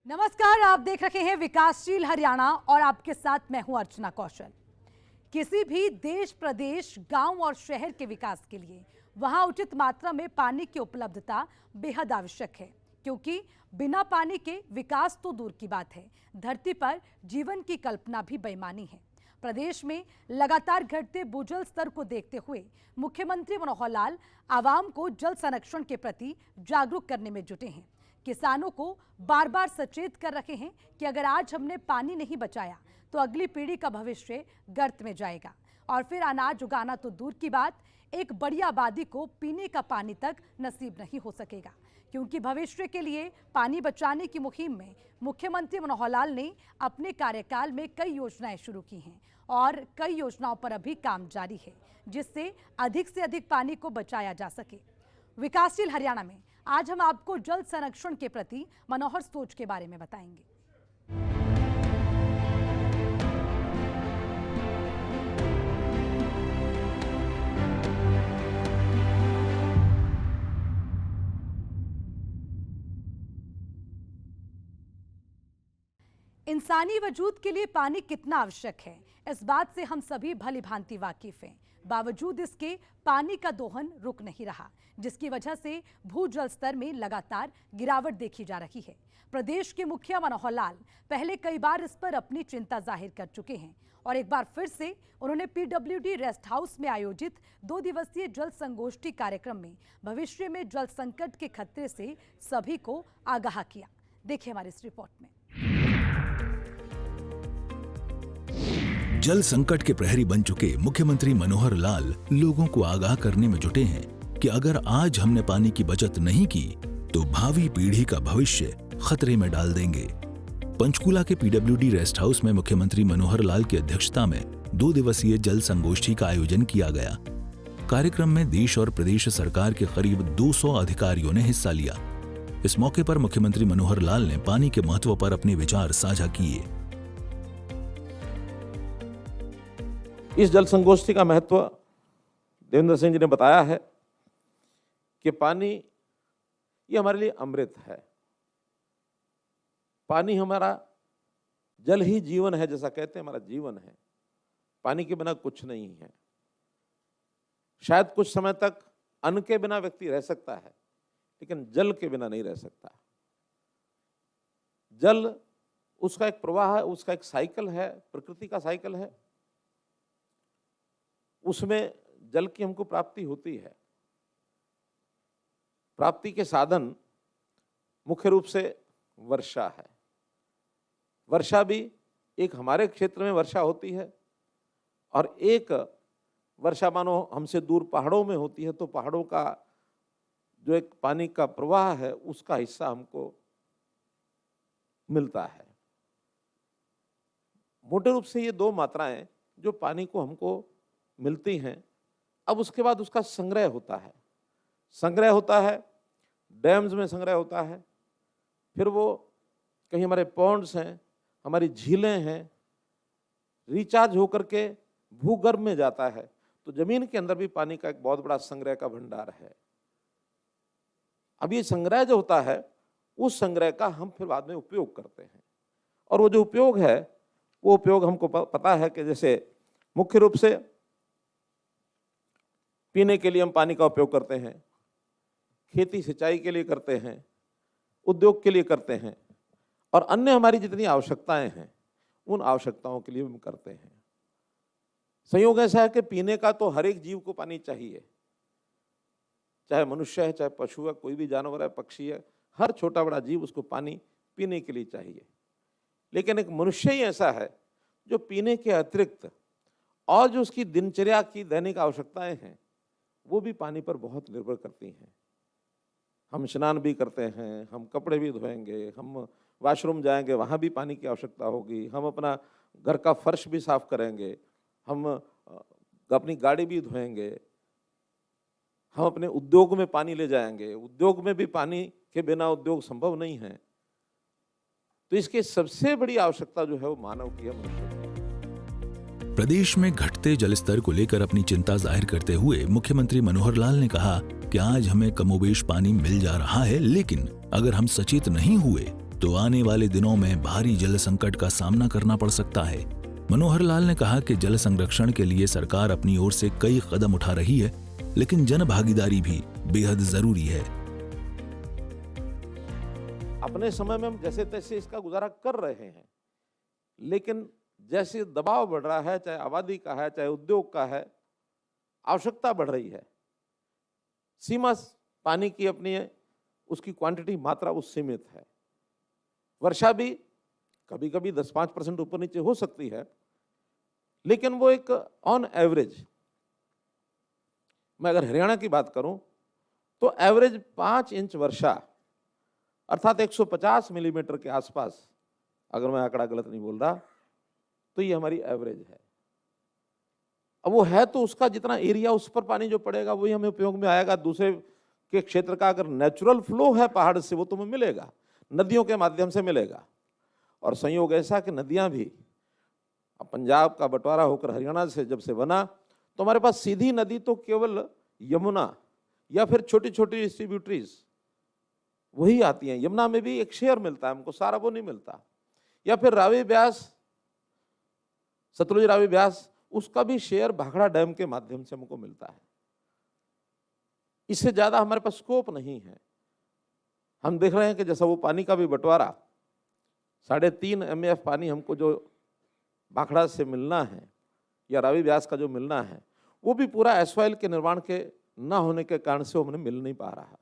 नमस्कार, आप देख रहे हैं विकासशील हरियाणा और आपके साथ मैं हूं अर्चना कौशल। किसी भी देश, प्रदेश, गांव और शहर के विकास के लिए वहां उचित मात्रा में पानी की उपलब्धता बेहद आवश्यक है, क्योंकि बिना पानी के विकास तो दूर की बात है, धरती पर जीवन की कल्पना भी बेईमानी है। प्रदेश में लगातार घटते भूजल स्तर को देखते हुए मुख्यमंत्री मनोहर लाल आवाम को जल संरक्षण के प्रति जागरूक करने में जुटे हैं। किसानों को बार बार सचेत कर रहे हैं कि अगर आज हमने पानी नहीं बचाया तो अगली पीढ़ी का भविष्य गर्त में जाएगा और फिर अनाज उगाना तो दूर की बात, एक बड़ी आबादी को पीने का पानी तक नसीब नहीं हो सकेगा। क्योंकि भविष्य के लिए पानी बचाने की मुहिम में मुख्यमंत्री मनोहर लाल ने अपने कार्यकाल में कई योजनाएं शुरू की हैं और कई योजनाओं पर अभी काम जारी है, जिससे अधिक से अधिक पानी को बचाया जा सके। विकासशील हरियाणा में आज हम आपको जल संरक्षण के प्रति मनोहर सोच के बारे में बताएंगे। इंसानी वजूद के लिए पानी कितना आवश्यक है, इस बात से हम सभी भली भांति वाकिफ हैं। बावजूद इसके पानी का दोहन रुक नहीं रहा, जिसकी वजह से भूजल स्तर में लगातार गिरावट देखी जा रही है। प्रदेश के मुखिया मनोहर लाल पहले कई बार इस पर अपनी चिंता जाहिर कर चुके हैं और एक बार फिर से उन्होंने पीडब्ल्यूडी रेस्ट हाउस में आयोजित 2 दिवसीय जल संगोष्ठी कार्यक्रम में भविष्य में जल संकट के खतरे से सभी को आगाह किया। देखिए हमारी इस रिपोर्ट में। जल संकट के प्रहरी बन चुके मुख्यमंत्री मनोहर लाल लोगों को आगाह करने में जुटे हैं कि अगर आज हमने पानी की बचत नहीं की तो भावी पीढ़ी का भविष्य खतरे में डाल देंगे। पंचकूला के पीडब्ल्यूडी रेस्ट हाउस में मुख्यमंत्री मनोहर लाल की अध्यक्षता में 2 दिवसीय जल संगोष्ठी का आयोजन किया गया। कार्यक्रम में देश और प्रदेश सरकार के करीब 200 अधिकारियों ने हिस्सा लिया। इस मौके पर मुख्यमंत्री मनोहर लाल ने पानी के महत्व पर अपने विचार साझा किए। इस जल संगोष्ठी का महत्व देवेंद्र सिंह जी ने बताया है कि पानी ये हमारे लिए अमृत है। पानी हमारा, जल ही जीवन है, जैसा कहते हैं हमारा जीवन है। पानी के बिना कुछ नहीं है। शायद कुछ समय तक अन्न के बिना व्यक्ति रह सकता है, लेकिन जल के बिना नहीं रह सकता। जल उसका एक प्रवाह है, उसका एक साइकिल है, प्रकृति का साइकिल है। उसमें जल की हमको प्राप्ति होती है। प्राप्ति के साधन मुख्य रूप से वर्षा है। वर्षा भी एक हमारे क्षेत्र में वर्षा होती है और एक वर्षा मानो हमसे दूर पहाड़ों में होती है, तो पहाड़ों का जो एक पानी का प्रवाह है उसका हिस्सा हमको मिलता है। मोटे रूप से ये 2 मात्राएं जो पानी को हमको मिलती हैं। अब उसके बाद उसका संग्रह होता है। संग्रह होता है, डैम्स में संग्रह होता है, फिर वो कहीं हमारे पॉन्ड्स हैं, हमारी झीलें हैं, रिचार्ज होकर के भूगर्भ में जाता है। तो जमीन के अंदर भी पानी का एक बहुत बड़ा संग्रह का भंडार है। अब ये संग्रह जो होता है, उस संग्रह का हम फिर बाद में उपयोग करते हैं। और वो जो उपयोग है, वो उपयोग हमको पता है कि जैसे मुख्य रूप से पीने के लिए हम पानी का उपयोग करते हैं, खेती सिंचाई के लिए करते हैं, उद्योग के लिए करते हैं, और अन्य हमारी जितनी आवश्यकताएं हैं उन आवश्यकताओं के लिए हम करते हैं। संयोग ऐसा है कि पीने का तो हर एक जीव को पानी चाहिए, चाहे मनुष्य है, चाहे पशु है, कोई भी जानवर है, पक्षी है, हर छोटा बड़ा जीव उसको पानी पीने के लिए चाहिए। लेकिन एक मनुष्य ही ऐसा है जो पीने के अतिरिक्त और जो उसकी दिनचर्या की दैनिक आवश्यकताएं हैं वो भी पानी पर बहुत निर्भर करती हैं। हम स्नान भी करते हैं, हम कपड़े भी धोएंगे, हम वॉशरूम जाएंगे, वहाँ भी पानी की आवश्यकता होगी, हम अपना घर का फर्श भी साफ करेंगे, हम अपनी गाड़ी भी धोएंगे, हम अपने उद्योग में पानी ले जाएंगे, उद्योग में भी पानी के बिना उद्योग संभव नहीं है। तो इसकी सबसे बड़ी आवश्यकता जो है वो मानव की है, मनुष्य की। प्रदेश में घटते जलस्तर को लेकर अपनी चिंता जाहिर करते हुए मुख्यमंत्री मनोहर लाल ने कहा कि आज हमें कमोबेश पानी मिल जा रहा है, लेकिन अगर हम सचेत नहीं हुए तो आने वाले दिनों में भारी जल संकट का सामना करना पड़ सकता है। मनोहर लाल ने कहा कि जल संरक्षण के लिए सरकार अपनी ओर से कई कदम उठा रही है, लेकिन जन भागीदारी भी बेहद जरूरी है। अपने समय में हम जैसे तैसे इसका गुजारा कर रहे हैं, लेकिन जैसे दबाव बढ़ रहा है, चाहे आबादी का है, चाहे उद्योग का है, आवश्यकता बढ़ रही है। सीमा पानी की अपनी है, उसकी क्वांटिटी मात्रा उस सीमित है। वर्षा भी कभी कभी 10-5% ऊपर नीचे हो सकती है, लेकिन वो एक ऑन एवरेज, मैं अगर हरियाणा की बात करूं तो एवरेज 5 इंच वर्षा अर्थात 150 मिलीमीटर के आसपास, अगर मैं आंकड़ा गलत नहीं बोल रहा, तो ये हमारी एवरेज है। अब वो है तो उसका जितना एरिया उस पर पानी जो पड़ेगा वही हमें उपयोग में आएगा। दूसरे के क्षेत्र का अगर नेचुरल फ्लो है पहाड़ से, वो तुम्हें मिलेगा, नदियों के माध्यम से मिलेगा। और संयोग ऐसा कि नदियां भी, अब पंजाब का बंटवारा होकर हरियाणा से जब से बना, तो हमारे पास सीधी नदी तो केवल यमुना या फिर छोटी छोटी डिस्ट्रीब्यूटरीज वही आती हैं। यमुना में भी एक शेयर मिलता है हमको, सारा वो नहीं मिलता। या फिर रावी ब्यास, सतलुज रावी ब्यास, उसका भी शेयर भाखड़ा डैम के माध्यम से हमको मिलता है। इससे ज्यादा हमारे पास स्कोप नहीं है। हम देख रहे हैं कि जैसा वो पानी का भी बंटवारा, 3.5 MF पानी हमको जो भाखड़ा से मिलना है या रावी ब्यास का जो मिलना है, वो भी पूरा एसवाइल के निर्माण के ना होने के कारण से वो हमें मिल नहीं पा रहा।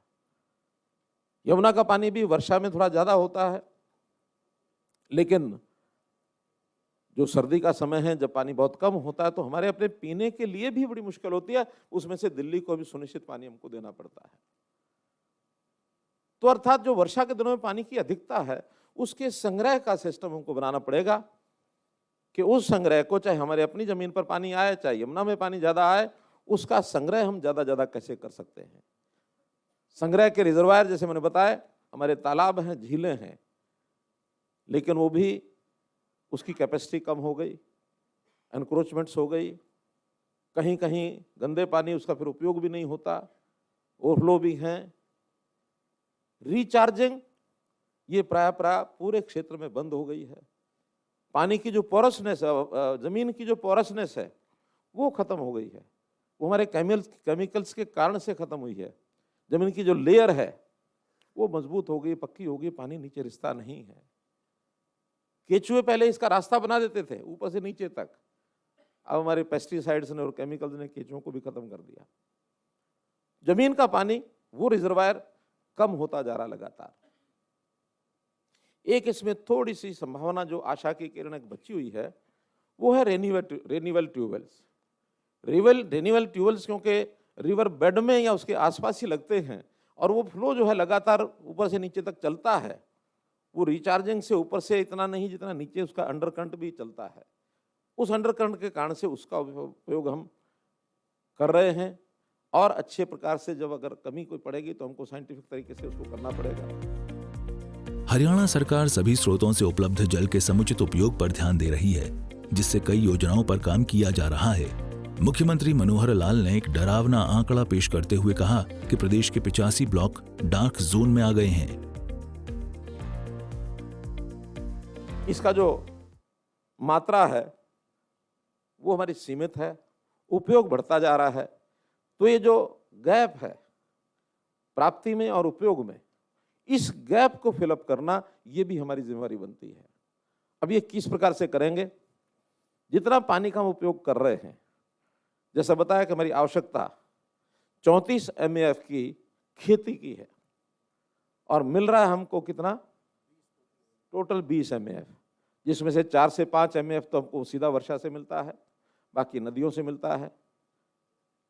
यमुना का पानी भी वर्षा में थोड़ा ज्यादा होता है, लेकिन जो सर्दी का समय है, जब पानी बहुत कम होता है, तो हमारे अपने पीने के लिए भी बड़ी मुश्किल होती है। उसमें से दिल्ली को भी सुनिश्चित पानी हमको देना पड़ता है। तो अर्थात जो वर्षा के दिनों में पानी की अधिकता है, उसके संग्रह का सिस्टम हमको बनाना पड़ेगा कि उस संग्रह को, चाहे हमारे अपनी जमीन पर पानी आए, चाहे यमुना में पानी ज्यादा आए, उसका संग्रह हम ज्यादा कैसे कर सकते हैं। संग्रह के रिजर्वायर, जैसे मैंने बताया, हमारे तालाब हैं, झीलें हैं, लेकिन वो भी, उसकी कैपेसिटी कम हो गई, एनक्रोचमेंट्स हो गई, कहीं कहीं गंदे पानी, उसका फिर उपयोग भी नहीं होता, ओवरफ्लो भी हैं। रिचार्जिंग ये प्राय पूरे क्षेत्र में बंद हो गई है। पानी की जो पोरसनेस है, जमीन की जो पोरसनेस है, वो खत्म हो गई है। वो हमारे केमिकल्स के कारण से खत्म हुई है। जमीन की जो लेयर है वो मजबूत हो गई, पक्की हो गई, पानी नीचे रिश्ता नहीं है। केचुए पहले इसका रास्ता बना देते थे ऊपर से नीचे तक, अब हमारे पेस्टिसाइड्स ने और केमिकल्स ने केचुओं को भी खत्म कर दिया। जमीन का पानी, वो रिजर्वायर कम होता जा रहा लगातार। एक इसमें थोड़ी सी संभावना, जो आशा की किरण एक बची हुई है, वो है रेन्यूएबल ट्यूबवेल्स। रेन्यूएबल ट्यूबवेल्स क्योंकि रिवर बेड में या उसके आसपास ही लगते हैं, और वो फ्लो जो है लगातार ऊपर से नीचे तक चलता है। वो रिचार्जिंग से ऊपर से इतना नहीं जितना नीचे उसका अंडरकरंट भी चलता है। उस अंडरकरंट के कारण से उसका उपयोग हम कर रहे हैं, और अच्छे प्रकार से जब अगर कमी कोई पड़ेगी तो हमको साइंटिफिक तरीके से उसको करना पड़ेगा। हरियाणा सरकार सभी स्रोतों से उपलब्ध जल के समुचित उपयोग पर ध्यान दे रही है, जिससे कई योजनाओं पर काम किया जा रहा है। मुख्यमंत्री मनोहर लाल ने एक डरावना आंकड़ा पेश करते हुए कहा कि प्रदेश के 85 ब्लॉक डार्क जोन में आ गए हैं। इसका जो मात्रा है वो हमारी सीमित है, उपयोग बढ़ता जा रहा है। तो ये जो गैप है प्राप्ति में और उपयोग में, इस गैप को फिलअप करना, ये भी हमारी जिम्मेवारी बनती है। अब ये किस प्रकार से करेंगे? जितना पानी का हम उपयोग कर रहे हैं, जैसा बताया कि हमारी आवश्यकता 34 MAF की खेती की है, और मिल रहा है हमको कितना? टोटल 20 MAF, जिसमें से 4 से 5 MAF तो हमको सीधा वर्षा से मिलता है, बाकी नदियों से मिलता है।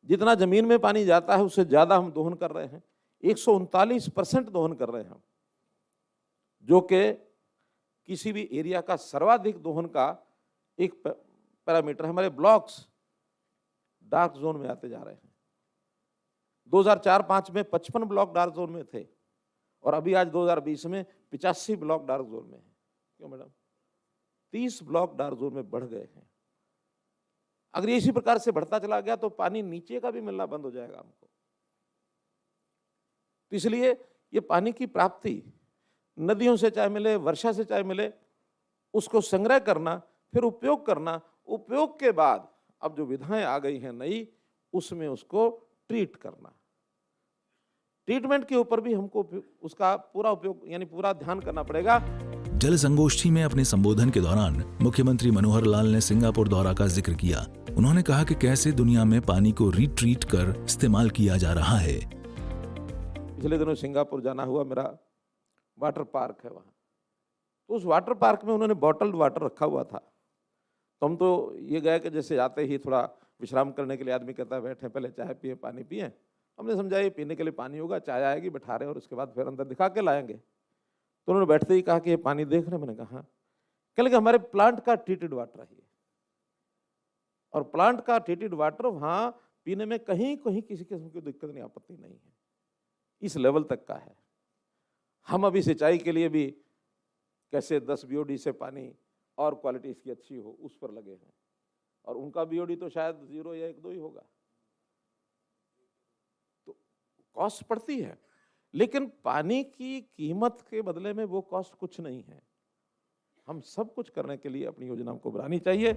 जितना जमीन में पानी जाता है उससे ज्यादा हम दोहन कर रहे हैं, 139% दोहन कर रहे हैं हम, जो कि किसी भी एरिया का सर्वाधिक दोहन का एक पैरामीटर है। हमारे ब्लॉक्स डार्क जोन में आते जा रहे हैं। 2004-05 में 55 ब्लॉक डार्क जोन में थे, और अभी आज 2020 में 85 ब्लॉक डार्क जोन में है। क्यों मैडम? 30 ब्लॉक डार्क जोन में बढ़ गए हैं। अगर इसी प्रकार से बढ़ता चला गया तो पानी नीचे का भी मिलना बंद हो जाएगा हमको। तो इसलिए ये पानी की प्राप्ति नदियों से चाहे मिले, वर्षा से चाहे मिले, उसको संग्रह करना, फिर उपयोग करना, उपयोग के बाद अब जो विधाएं आ गई हैं नई, उसमें उसको ट्रीट करना। ट्रीटमेंट के ऊपर भी हमको उसका पूरा उपयोग यानी पूरा ध्यान करना पड़ेगा। जल संगोष्ठी में अपने संबोधन के दौरान मुख्यमंत्री मनोहर लाल ने सिंगापुर दौरा का जिक्र किया। उन्होंने कहा कि कैसे दुनिया में पानी को रिट्रीट कर इस्तेमाल किया जा रहा है। पिछले दिनों सिंगापुर जाना हुआ, मेरा वाटर पार्क है वहाँ, तो उस वाटर पार्क में उन्होंने बॉटल्ड वाटर रखा हुआ था। तो हम तो ये गए कि जैसे जाते ही थोड़ा विश्राम करने के लिए आदमी कहता है बैठे, पहले चाय पिए, पानी पिए। हमने समझा ये पीने के लिए पानी होगा, चाय आएगी, बैठा रहे और उसके बाद फिर अंदर दिखा के लाएंगे। तो उन्होंने बैठते ही कहा कि ये पानी देख रहे हैं? मैंने कहा हाँ। कह लगे हमारे प्लांट का ट्रीटेड वाटर है ये, और प्लांट का ट्रीटेड वाटर वहाँ पीने में कहीं कहीं किसी किस्म की दिक्कत नहीं, आपत्ति नहीं है, इस लेवल तक का है। हम अभी सिंचाई के लिए भी कैसे 10 BOD से पानी और क्वालिटी इसकी अच्छी हो उस पर लगे हैं, और उनका BOD तो शायद 0 या 1-2 ही होगा। तो कॉस्ट पड़ती है, लेकिन पानी की कीमत के बदले में वो कॉस्ट कुछ नहीं है। हम सब कुछ करने के लिए अपनी योजनाओं को बढ़ानी चाहिए।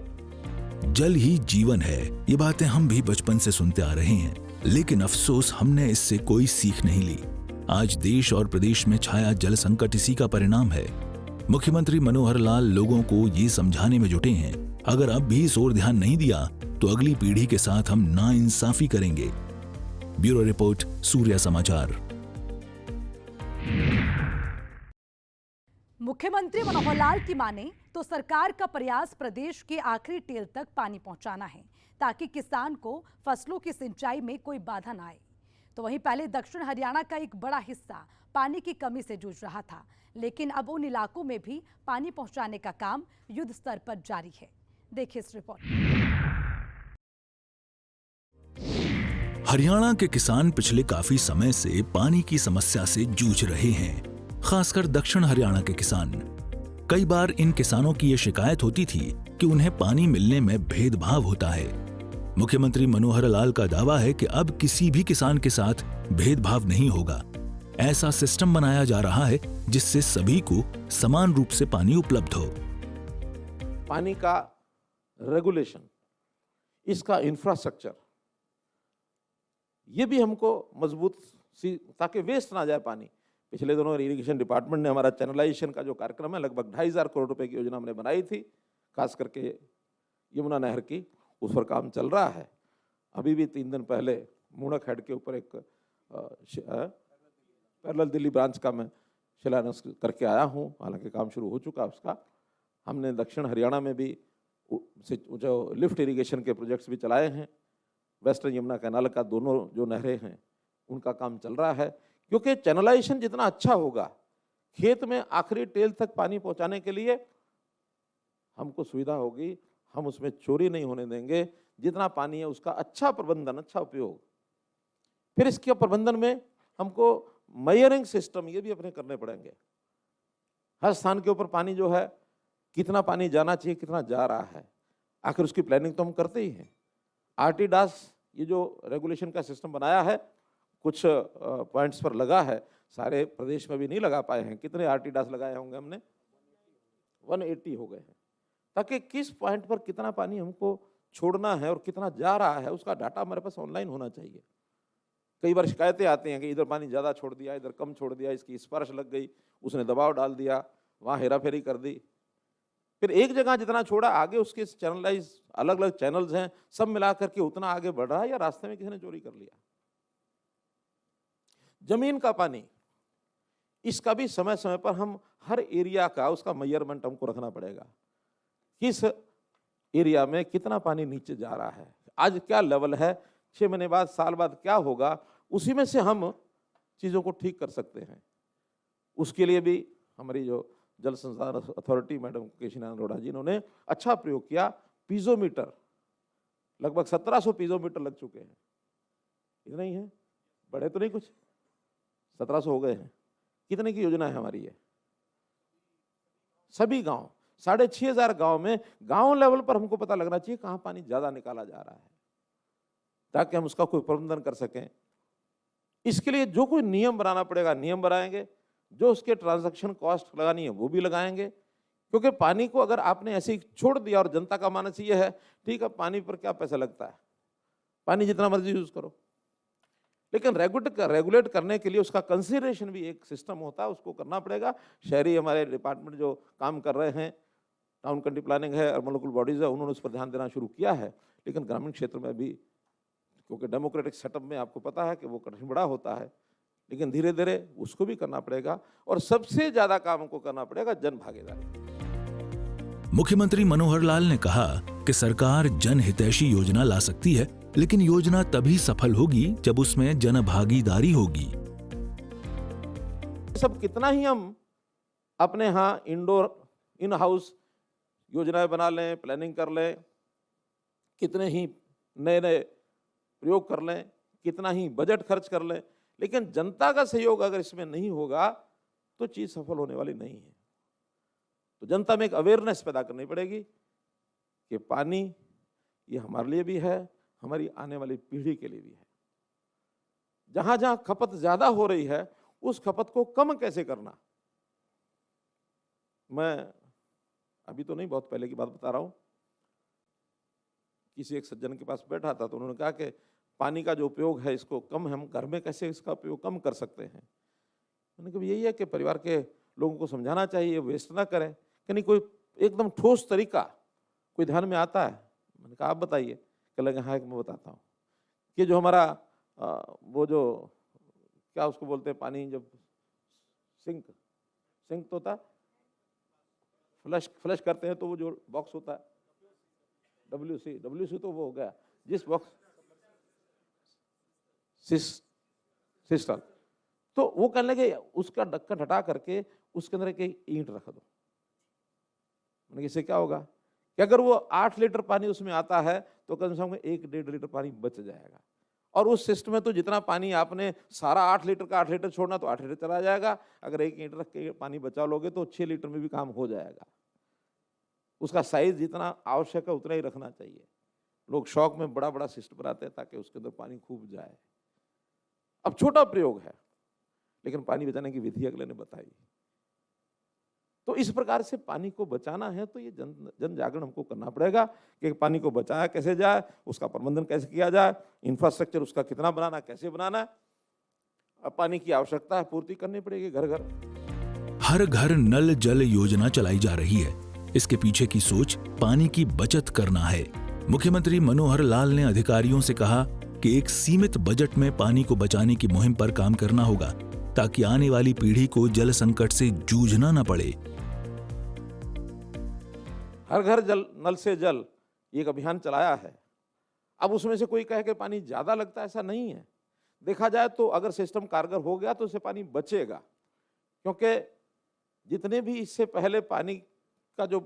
जल ही जीवन है, ये बातें हम भी बचपन से सुनते आ रहे हैं, लेकिन अफसोस हमने इससे कोई सीख नहीं ली। आज देश और प्रदेश में छाया जल संकट इसी का परिणाम है। मुख्यमंत्री मनोहर लाल लोगों को ये समझाने में जुटे हैं, अगर अब भी इस ओर ध्यान नहीं दिया तो अगली पीढ़ी के साथ हम नाइंसाफी करेंगे। ब्यूरो रिपोर्ट, सूर्या समाचार। मुख्यमंत्री मनोहर लाल की माने तो सरकार का प्रयास प्रदेश के आखिरी टेल तक पानी पहुंचाना है, ताकि किसान को फसलों की सिंचाई में कोई बाधा न आए। तो वहीं पहले दक्षिण हरियाणा का एक बड़ा हिस्सा पानी की कमी से जूझ रहा था, लेकिन अब उन इलाकों में भी पानी पहुंचाने का काम युद्ध स्तर पर जारी है। देखिए इस रिपोर्ट। हरियाणा के किसान पिछले काफी समय से पानी की समस्या से जूझ रहे हैं, खासकर दक्षिण हरियाणा के किसान। कई बार इन किसानों की ये शिकायत होती थी कि उन्हें पानी मिलने में भेदभाव होता है। मुख्यमंत्री मनोहर लाल का दावा है कि अब किसी भी किसान के साथ भेदभाव नहीं होगा। ऐसा सिस्टम बनाया जा रहा है जिससे सभी को समान रूप से पानी उपलब्ध हो। पानी का रेगुलेशन, इसका इंफ्रास्ट्रक्चर, ये भी हमको मजबूत ताकि वेस्ट ना जाए पानी। पिछले दिनों इरिगेशन डिपार्टमेंट ने हमारा चैनलाइजेशन का जो कार्यक्रम है, लगभग 2,500 करोड़ रुपए की योजना हमने बनाई थी, खास करके यमुना नहर की, उस पर काम चल रहा है। अभी भी 3 दिन पहले मूणक हेड के ऊपर एक पैरेलल दिल्ली ब्रांच का मैं शिलान्यास करके आया हूँ, हालांकि काम शुरू हो चुका है उसका। हमने दक्षिण हरियाणा में भी जो लिफ्ट इरिगेशन के प्रोजेक्ट्स भी चलाए हैं। वेस्टर्न यमुना कैनाल का दोनों जो नहरें हैं उनका काम चल रहा है, क्योंकि चैनलाइजेशन जितना अच्छा होगा, खेत में आखिरी टेल तक पानी पहुंचाने के लिए हमको सुविधा होगी, हम उसमें चोरी नहीं होने देंगे। जितना पानी है उसका अच्छा प्रबंधन, अच्छा उपयोग। फिर इसके प्रबंधन में हमको मेजरिंग सिस्टम ये भी अपने करने पड़ेंगे। हर स्थान के ऊपर पानी जो है, कितना पानी जाना चाहिए, कितना जा रहा है, आखिर उसकी प्लानिंग तो हम करते ही हैं। RTDAS ये जो रेगुलेशन का सिस्टम बनाया है, कुछ पॉइंट्स पर लगा है, सारे प्रदेश में भी नहीं लगा पाए हैं। कितने RTDAS लगाए होंगे हमने? 180 हो गए हैं, ताकि किस पॉइंट पर कितना पानी हमको छोड़ना है और कितना जा रहा है उसका डाटा हमारे पास ऑनलाइन होना चाहिए। कई बार शिकायतें आती हैं कि इधर पानी ज़्यादा छोड़ दिया, इधर कम छोड़ दिया, इसकी स्पर्श लग गई, उसने दबाव डाल दिया, वहाँ हेराफेरी कर दी। फिर एक जगह जितना छोड़ा, आगे उसके चैनलाइज अलग अलग चैनल्स हैं, सब मिला करके उतना आगे बढ़ रहा है, या रास्ते में किसी ने चोरी कर लिया। जमीन का पानी, इसका भी समय समय पर हम हर एरिया का उसका मेजरमेंट हमको रखना पड़ेगा। किस एरिया में कितना पानी नीचे जा रहा है, आज क्या लेवल है, 6 महीने बाद, साल बाद क्या होगा, उसी में से हम चीज़ों को ठीक कर सकते हैं। उसके लिए भी हमारी जो जल संसाधन अथॉरिटी मैडम केशरी नारायण अरोड़ा जी, इन्होंने अच्छा प्रयोग किया। पीजोमीटर, लगभग 1700 पीजोमीटर लग चुके हैं। इतना ही है, बड़े तो नहीं कुछ, 1700 हो गए हैं। कितने की योजना है हमारी ये? सभी गांव, 6500 गांव में, गांव लेवल पर हमको पता लगना चाहिए कहाँ पानी ज्यादा निकाला जा रहा है, ताकि हम उसका कोई प्रबंधन कर सकें। इसके लिए जो कोई नियम बनाना पड़ेगा, नियम बनाएंगे। जो उसके ट्रांजैक्शन कॉस्ट लगानी है वो भी लगाएंगे, क्योंकि पानी को अगर आपने ऐसे ही छोड़ दिया और जनता का मानस ये है, ठीक है पानी पर क्या पैसा लगता है, पानी जितना मर्जी यूज करो, लेकिन रेगुलेट करने के लिए उसका कंसिडरेशन भी एक सिस्टम होता है, उसको करना पड़ेगा। शहरी हमारे डिपार्टमेंट जो काम कर रहे हैं, टाउन कंट्री प्लानिंग है, अर्बन लोकल बॉडीज है, उन्होंने उस पर ध्यान देना शुरू किया है, लेकिन ग्रामीण क्षेत्र में भी, क्योंकि डेमोक्रेटिक सेटअप में आपको पता है कि वो कठिन बड़ा होता है, लेकिन धीरे धीरे उसको भी करना पड़ेगा और सबसे ज्यादा काम हमको करना पड़ेगा जन भागीदारी। मुख्यमंत्री मनोहर लाल ने कहा कि सरकार जन हितैषी योजना ला सकती है, लेकिन योजना तभी सफल होगी जब उसमें जन भागीदारी होगी। सब कितना ही हम अपने यहाँ इन हाउस योजनाएं बना लें, प्लानिंग कर लें, कितने ही नए नए प्रयोग कर लें, कितना ही बजट खर्च कर लें, लेकिन जनता का सहयोग अगर इसमें नहीं होगा तो चीज सफल होने वाली नहीं है। तो जनता में एक अवेयरनेस पैदा करनी पड़ेगी कि पानी ये हमारे लिए भी है, हमारी आने वाली पीढ़ी के लिए भी है। जहां जहां खपत ज्यादा हो रही है उस खपत को कम कैसे करना। मैं अभी तो नहीं, बहुत पहले की बात बता रहा हूं, किसी एक सज्जन के पास बैठा था तो उन्होंने कहा कि पानी का जो उपयोग है इसको कम हम घर में कैसे इसका उपयोग कम कर सकते हैं। मैंने कहा यही है कि परिवार के लोगों को समझाना चाहिए, वेस्ट ना करें, कि नहीं कोई एकदम ठोस तरीका कोई ध्यान में आता है। मैंने कहा आप बताइए। कह लगे हाँ मैं बताता हूँ कि जो हमारा वो जो क्या उसको बोलते हैं, पानी जब सिंक तो होता है, फ्लश करते हैं तो वो जो बॉक्स होता है WC तो वो हो गया, जिस बॉक्स सिस्टम, तो वो कहने लगे उसका ढक्कन हटा करके उसके अंदर एक ईंट रख दो। मैंने इससे क्या होगा कि अगर वो 8 लीटर पानी उसमें आता है तो कम से कम 1-1.5 लीटर पानी बच जाएगा। और उस सिस्टम में तो जितना पानी आपने सारा 8 लीटर का 8 लीटर छोड़ना तो 8 लीटर चला जाएगा। अगर एक ईंट रख के पानी बचा लोगे तो 6 लीटर में भी काम हो जाएगा। उसका साइज जितना आवश्यक है उतना ही रखना चाहिए। लोग शौक में बड़ा बड़ा सिस्टम बनाते हैं ताकि उसके अंदर पानी खूब जाए। अब छोटा प्रयोग है लेकिन पानी बचाने की विधि अगले ने बताई। तो इस प्रकार से पानी को बचाना है तो ये जन जागरण हमको करना पड़ेगा कि पानी को बचाया कैसे जाए, उसका प्रबंधन कैसे किया जाए, इंफ्रास्ट्रक्चर उसका कितना बनाना, कैसे बनाना है। अब पानी की आवश्यकता है पूर्ति करनी पड़ेगी घर घर। हर घर नल जल योजना चलाई जा रही है। इसके पीछे की सोच पानी की बचत करना है। मुख्यमंत्री मनोहर लाल ने अधिकारियों से कहा कि एक सीमित बजट में पानी को बचाने की मुहिम पर काम करना होगा ताकि आने वाली पीढ़ी को जल संकट से जूझना न पड़े। हर घर जल नल से जल एक अभियान चलाया है। अब उसमें से कोई कहे कि पानी ज्यादा लगता है, ऐसा नहीं है। देखा जाए तो अगर सिस्टम कारगर हो गया तो उससे पानी बचेगा, क्योंकि जितने भी इससे पहले पानी का जो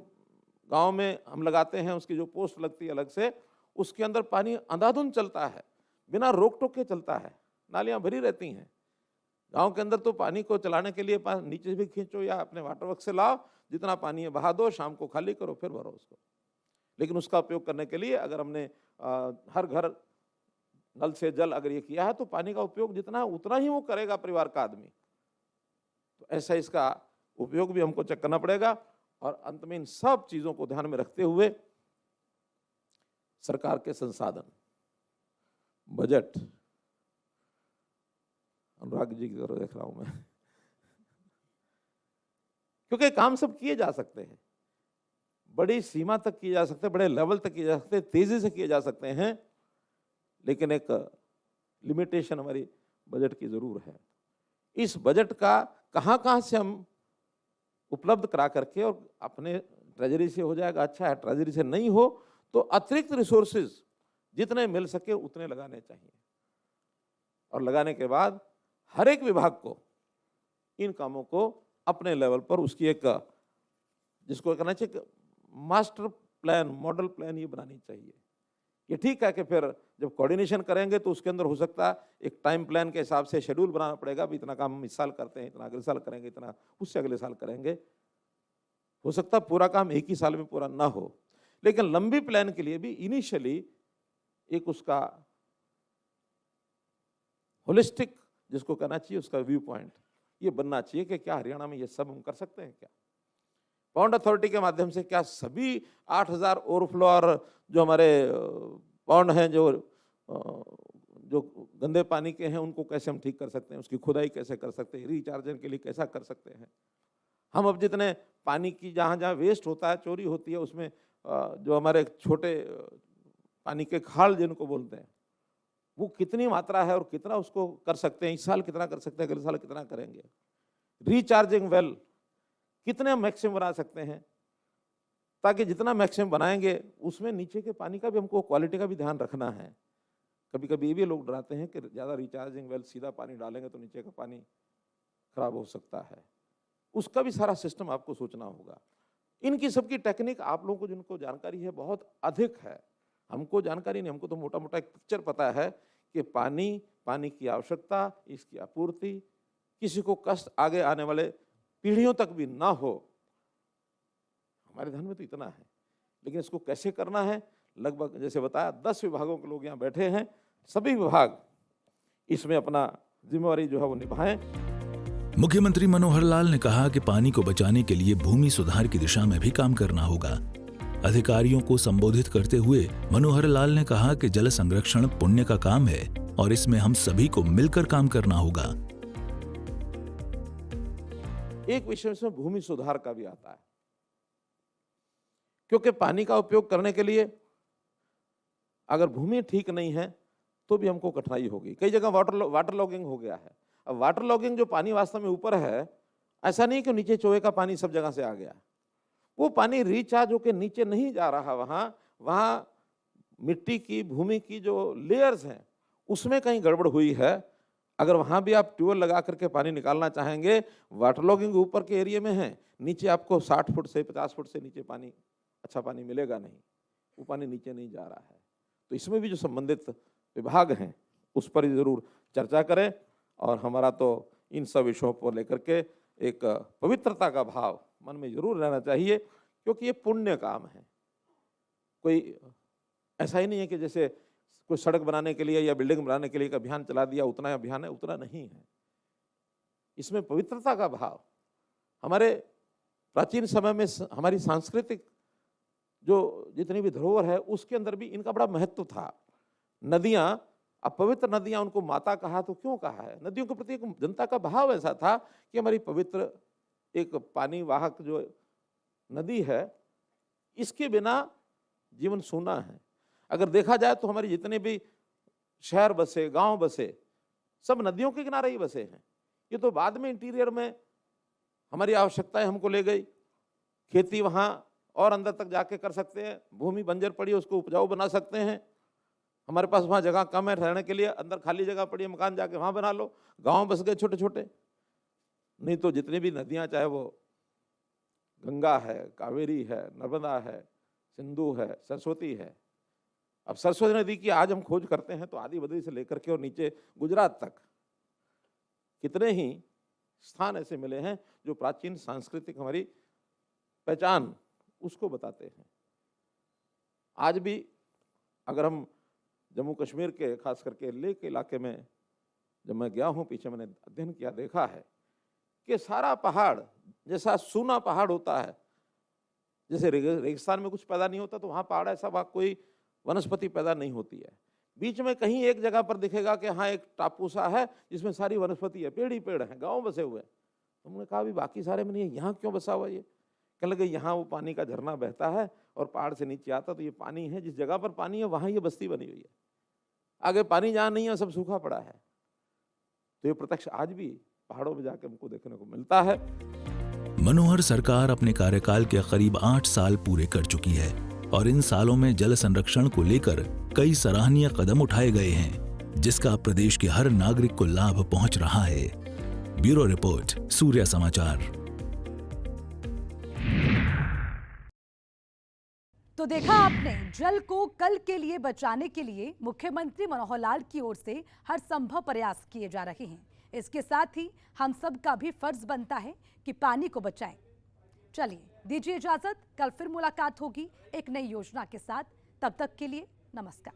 गांव में हम लगाते हैं उसकी जो पोस्ट लगती है अलग से, उसके अंदर पानी अंधाधुंध चलता है, बिना रोक टोक के चलता है, नालियां भरी रहती हैं। गांव के अंदर तो पानी को चलाने के लिए नीचे भी खींचो या अपने वाटर वर्क से लाओ, जितना पानी है बहा दो, शाम को खाली करो फिर भरो उसको। लेकिन उसका उपयोग करने के लिए अगर हमने हर घर नल से जल अगर ये किया है तो पानी का उपयोग जितना उतना ही वो करेगा परिवार का आदमी। तो ऐसा इसका उपयोग भी हमको चेक करना पड़ेगा। और अंत में इन सब चीजों को ध्यान में रखते हुए सरकार के संसाधन, बजट, अनुराग जी की तरफ देख रहा हूं मैं, क्योंकि काम सब किए जा सकते हैं, बड़ी सीमा तक किए जा सकते हैं, बड़े लेवल तक किए जा सकते हैं, तेजी से किए जा सकते हैं, लेकिन एक लिमिटेशन हमारी बजट की जरूर है। इस बजट का कहां से हम उपलब्ध करा करके, और अपने ट्रेजरी से हो जाएगा अच्छा है, ट्रेजरी से नहीं हो तो अतिरिक्त रिसोर्सेज जितने मिल सके उतने लगाने चाहिए। और लगाने के बाद हर एक विभाग को इन कामों को अपने लेवल पर उसकी एक, जिसको कहना चाहिए मास्टर प्लान, मॉडल प्लान ये बनानी चाहिए। ये ठीक है कि फिर जब कोऑर्डिनेशन करेंगे तो उसके अंदर हो सकता है एक टाइम प्लान के हिसाब से शेड्यूल बनाना पड़ेगा, भी इतना काम हम इस साल करते हैं, इतना अगले साल करेंगे, इतना उससे अगले साल करेंगे। हो सकता है पूरा काम एक ही साल में पूरा ना हो, लेकिन लंबी प्लान के लिए भी इनिशियली एक उसका होलिस्टिक जिसको कहना चाहिए उसका व्यू पॉइंट ये बनना चाहिए कि क्या हरियाणा में ये सब हम कर सकते हैं क्या? पॉन्ड अथॉरिटी के माध्यम से क्या सभी 8,000 ओवरफ्लो और जो हमारे पॉन्ड हैं जो गंदे पानी के हैं उनको कैसे हम ठीक कर सकते हैं, उसकी खुदाई कैसे कर सकते हैं, रिचार्जन के लिए कैसा कर सकते हैं? हम अब जितने पानी की जहाँ जहाँ वेस्ट होता है, चोरी होती है, उसमें जो हमारे छोटे पानी के खाल जिनको बोलते हैं, वो कितनी मात्रा है और कितना उसको कर सकते हैं, इस साल कितना कर सकते हैं, अगले साल कितना करेंगे? रिचार्जिंग वेल कितने मैक्सिमम बना सकते हैं, ताकि जितना मैक्सिमम बनाएंगे उसमें नीचे के पानी का भी हमको क्वालिटी का भी ध्यान रखना है। कभी कभी ये भी लोग डराते हैं कि ज़्यादा रिचार्जिंग वेल सीधा पानी डालेंगे तो नीचे का पानी खराब हो सकता है, उसका भी सारा सिस्टम आपको सोचना होगा। इनकी सबकी टेक्निक आप लोगों को जिनको जानकारी है बहुत अधिक है, हमको जानकारी नहीं, हमको तो मोटा मोटा एक पिक्चर पता है कि पानी की आवश्यकता, इसकी आपूर्ति, किसी को कष्ट आगे आने वाले पीढ़ियों तक भी ना हो, हमारे ध्यान में तो इतना है। लेकिन इसको कैसे करना है, लगभग जैसे बताया 10 विभागों के लोग यहाँ बैठे हैं, सभी विभाग इसमें अपना जिम्मेवारी जो है वो निभाएं। मुख्यमंत्री मनोहर लाल ने कहा कि पानी को बचाने के लिए भूमि सुधार की दिशा में भी काम करना होगा। अधिकारियों को संबोधित करते हुए मनोहर लाल ने कहा कि जल संरक्षण पुण्य का काम है और इसमें हम सभी को मिलकर काम करना होगा। एक विषय इसमें भूमि सुधार का भी आता है, क्योंकि पानी का उपयोग करने के लिए अगर भूमि ठीक नहीं है तो भी हमको कठिनाई होगी। कई जगह वाटर लॉगिंग हो गया है। अब वाटर लॉगिंग जो पानी वास्तव में ऊपर है, ऐसा नहीं कि नीचे चोए का पानी सब जगह से आ गया, वो पानी रिचार्ज होकर नीचे नहीं जा रहा, वहाँ मिट्टी की, भूमि की जो लेयर्स हैं उसमें कहीं गड़बड़ हुई है। अगर वहाँ भी आप ट्यूबवेल लगा करके पानी निकालना चाहेंगे, वाटर लॉगिंग ऊपर के एरिया में है, नीचे आपको 60 फुट से 50 फुट से नीचे पानी, अच्छा पानी मिलेगा नहीं, वो पानी नीचे नहीं जा रहा है। तो इसमें भी जो संबंधित विभाग हैं उस पर जरूर चर्चा करें, और हमारा तो इन सब विषयों को लेकर के एक पवित्रता का भाव मन में जरूर रहना चाहिए, क्योंकि ये पुण्य काम है। कोई ऐसा ही नहीं है कि जैसे कोई सड़क बनाने के लिए या बिल्डिंग बनाने के लिए एक अभियान चला दिया, उतना अभियान है, उतना नहीं है। इसमें पवित्रता का भाव, हमारे प्राचीन समय में हमारी सांस्कृतिक जो जितनी भी धरोहर है उसके अंदर भी इनका बड़ा महत्व था। नदियां, अब पवित्र नदियां, उनको माता कहा तो क्यों कहा है? नदियों के प्रति एक जनता का भाव ऐसा था कि हमारी पवित्र एक पानी वाहक जो नदी है, इसके बिना जीवन सूना है। अगर देखा जाए तो हमारी जितने भी शहर बसे, गांव बसे, सब नदियों के किनारे ही बसे हैं। ये तो बाद में इंटीरियर में हमारी आवश्यकताएं हमको ले गई। खेती वहाँ और अंदर तक जाके कर सकते हैं, भूमि बंजर पड़ी है उसको उपजाऊ बना सकते हैं। हमारे पास वहाँ जगह कम है रहने के लिए, अंदर खाली जगह पड़ी है, मकान जाके वहाँ बना लो। गांव बस गए छोटे छोटे। नहीं तो जितनी भी नदियाँ, चाहे वो गंगा है, कावेरी है, नर्मदा है, सिंधु है, सरस्वती है। अब सरस्वती नदी की आज हम खोज करते हैं तो आदि बद्री से लेकर के और नीचे गुजरात तक कितने ही स्थान ऐसे मिले हैं जो प्राचीन सांस्कृतिक हमारी पहचान उसको बताते हैं। आज भी अगर हम जम्मू कश्मीर के खास करके लेह के इलाके में जब मैं गया हूँ, पीछे मैंने अध्ययन किया, देखा है कि सारा पहाड़ जैसा सूना पहाड़ होता है, जैसे रेगिस्तान में कुछ पैदा नहीं होता तो वहाँ पहाड़ ऐसा, वहाँ कोई वनस्पति पैदा नहीं होती है। बीच में कहीं एक जगह पर दिखेगा कि हाँ एक टापू सा है जिसमें सारी वनस्पति है, पेड़ ही पेड़ हैं, गाँव बसे हुए। तो हमने कहा भी बाकी सारे में नहीं है, यहाँ क्यों बसा हुआ ये? कहने लगे यहाँ वो पानी का झरना बहता है और पहाड़ से नीचे आता, तो ये पानी है, जिस जगह पर पानी है वहाँ ये बस्ती बनी हुई है। आगे पानी जहाँ नहीं है सब सूखा पड़ा है। तो ये प्रत्यक्ष आज भी पहाड़ों में जाकर हमको देखने को मिलता है। मनोहर सरकार अपने कार्यकाल के करीब 8 साल पूरे कर चुकी है और इन सालों में जल संरक्षण को लेकर कई सराहनीय कदम उठाए गए हैं, जिसका प्रदेश के हर नागरिक को लाभ पहुंच रहा है। ब्यूरो रिपोर्ट, सूर्य समाचार। तो देखा आपने, जल को कल के लिए बचाने के लिए मुख्यमंत्री मनोहर लाल की ओर से हर संभव प्रयास किए जा रहे हैं। इसके साथ ही हम सब का भी फर्ज बनता है कि पानी को बचाएं। चलिए दीजिए इजाजत, कल फिर मुलाकात होगी एक नई योजना के साथ। तब तक के लिए नमस्कार।